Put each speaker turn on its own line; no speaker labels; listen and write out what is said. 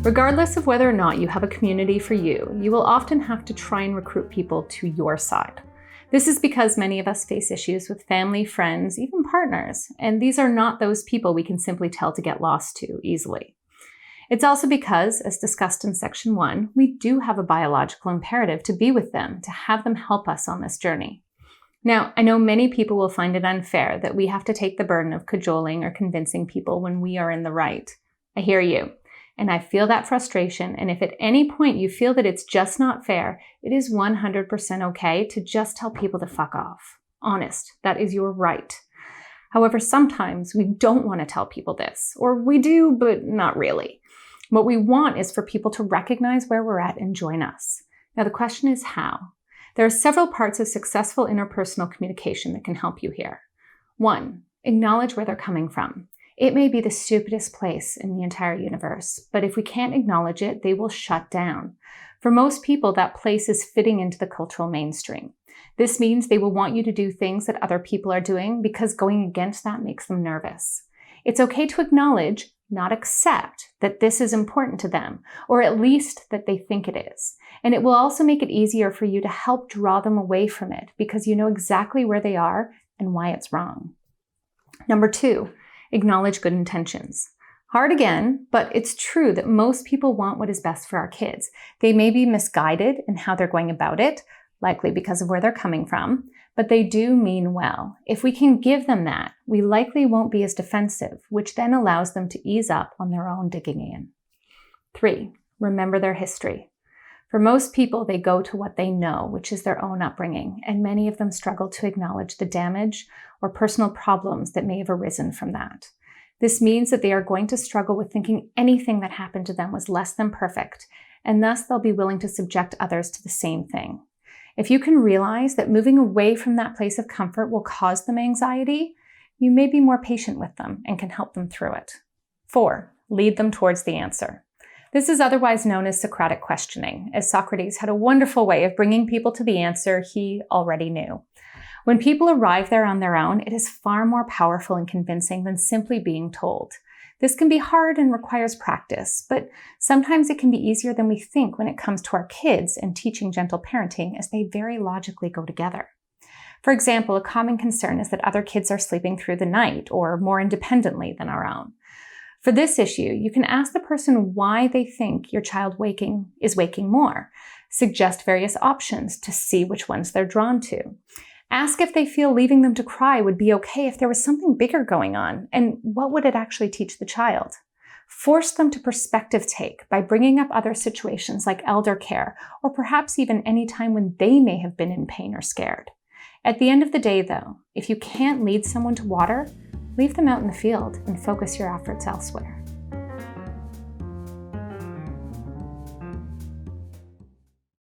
Regardless of whether or not you have a community for you, you will often have to try and recruit people to your side. This is because many of us face issues with family, friends, even partners, and these are not those people we can simply tell to get lost to easily. It's also because, as discussed in Section 1, we do have a biological imperative to be with them, to have them help us on this journey. Now, I know many people will find it unfair that we have to take the burden of cajoling or convincing people when we are in the right. I hear you. And I feel that frustration, and if at any point you feel that it's just not fair, it is 100% okay to just tell people to fuck off. Honest, that is your right. However, sometimes we don't want to tell people this, or we do, but not really. What we want is for people to recognize where we're at and join us. Now the question is how? There are several parts of successful interpersonal communication that can help you here. 1, acknowledge where they're coming from. It may be the stupidest place in the entire universe, but if we can't acknowledge it, they will shut down. For most people, that place is fitting into the cultural mainstream. This means they will want you to do things that other people are doing because going against that makes them nervous. It's okay to acknowledge, not accept, that this is important to them, or at least that they think it is. And it will also make it easier for you to help draw them away from it because you know exactly where they are and why it's wrong. Number 2, acknowledge good intentions. Hard again, but it's true that most people want what is best for our kids. They may be misguided in how they're going about it, likely because of where they're coming from, but they do mean well. If we can give them that, we likely won't be as defensive, which then allows them to ease up on their own digging in. 3, remember their history. For most people, they go to what they know, which is their own upbringing, and many of them struggle to acknowledge the damage or personal problems that may have arisen from that. This means that they are going to struggle with thinking anything that happened to them was less than perfect, and thus they'll be willing to subject others to the same thing. If you can realize that moving away from that place of comfort will cause them anxiety, you may be more patient with them and can help them through it. 4, lead them towards the answer. This is otherwise known as Socratic questioning, as Socrates had a wonderful way of bringing people to the answer he already knew. When people arrive there on their own, it is far more powerful and convincing than simply being told. This can be hard and requires practice, but sometimes it can be easier than we think when it comes to our kids and teaching gentle parenting, as they very logically go together. For example, a common concern is that other kids are sleeping through the night or more independently than our own. For this issue, you can ask the person why they think your child is waking more. Suggest various options to see which ones they're drawn to. Ask if they feel leaving them to cry would be okay if there was something bigger going on, and what would it actually teach the child? Force them to perspective take by bringing up other situations like elder care, or perhaps even any time when they may have been in pain or scared. At the end of the day, though, if you can't lead someone to water, leave them out in the field and focus your efforts elsewhere.